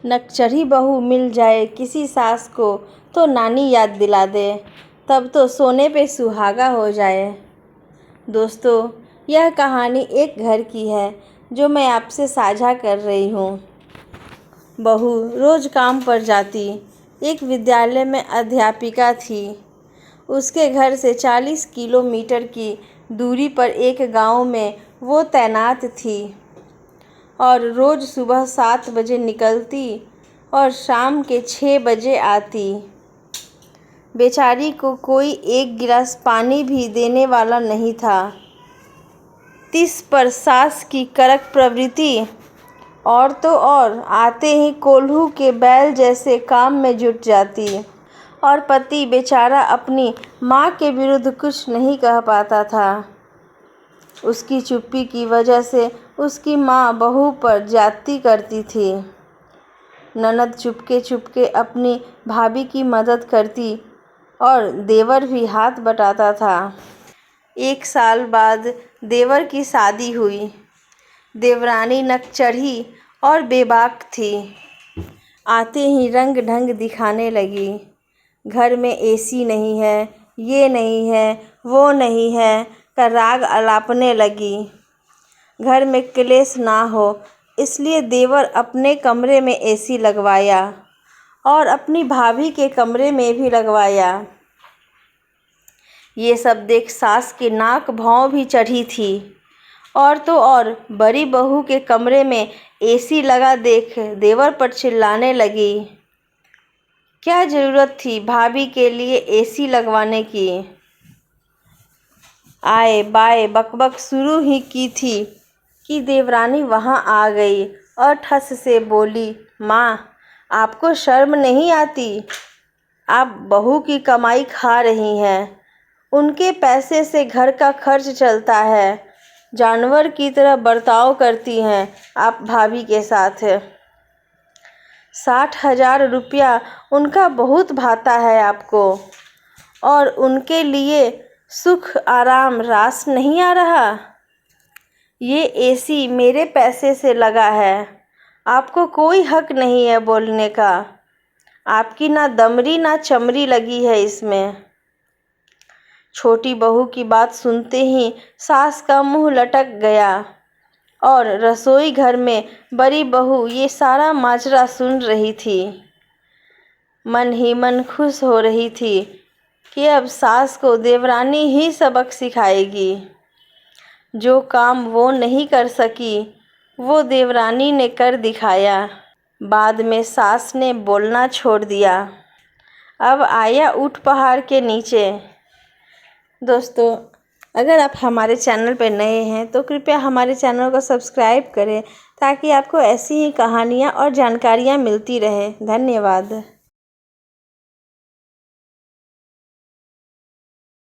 नकचढ़ी बहू मिल जाए किसी सास को तो नानी याद दिला दे, तब तो सोने पे सुहागा हो जाए। दोस्तों, यह कहानी एक घर की है जो मैं आपसे साझा कर रही हूँ। बहू रोज़ काम पर जाती, एक विद्यालय में अध्यापिका थी। उसके घर से 40 किलोमीटर की दूरी पर एक गांव में वो तैनात थी और रोज़ सुबह 7 बजे निकलती और शाम के 6 बजे आती। बेचारी को कोई एक गिलास पानी भी देने वाला नहीं था। तिस पर सास की कड़क प्रवृत्ति, और तो और आते ही कोल्हू के बैल जैसे काम में जुट जाती और पति बेचारा अपनी माँ के विरुद्ध कुछ नहीं कह पाता था। उसकी चुप्पी की वजह से उसकी माँ बहू पर ज्यादती करती थी। ननद चुपके चुपके अपनी भाभी की मदद करती और देवर भी हाथ बटाता था। 1 साल बाद देवर की शादी हुई। देवरानी नकचढ़ी और बेबाक थी। आते ही रंग ढंग दिखाने लगी। घर में एसी नहीं है, ये नहीं है, वो नहीं है का राग अलापने लगी। घर में क्लेश ना हो इसलिए देवर अपने कमरे में एसी लगवाया और अपनी भाभी के कमरे में भी लगवाया। ये सब देख सास की नाक भौं भी चढ़ी थी, और तो और बड़ी बहू के कमरे में एसी लगा देख देवर पर चिल्लाने लगी। क्या ज़रूरत थी भाभी के लिए एसी लगवाने की? आए बाए बकबक शुरू ही की थी कि देवरानी वहां आ गई और ठस से बोली, माँ, आपको शर्म नहीं आती? आप बहू की कमाई खा रही हैं, उनके पैसे से घर का खर्च चलता है। जानवर की तरह बर्ताव करती हैं आप भाभी के साथ। 60,000 रुपया उनका बहुत भाता है आपको, और उनके लिए सुख आराम रास नहीं आ रहा। ये एसी मेरे पैसे से लगा है, आपको कोई हक नहीं है बोलने का। आपकी ना दमड़ी ना चमड़ी लगी है इसमें। छोटी बहू की बात सुनते ही सास का मुंह लटक गया और रसोई घर में बड़ी बहू ये सारा माजरा सुन रही थी। मन ही मन खुश हो रही थी कि अब सास को देवरानी ही सबक सिखाएगी। जो काम वो नहीं कर सकी वो देवरानी ने कर दिखाया। बाद में सास ने बोलना छोड़ दिया। अब आया ऊँट पहाड़ के नीचे। दोस्तों, अगर आप हमारे चैनल पर नए हैं तो कृपया हमारे चैनल को सब्सक्राइब करें ताकि आपको ऐसी ही कहानियाँ और जानकारियाँ मिलती रहे। धन्यवाद।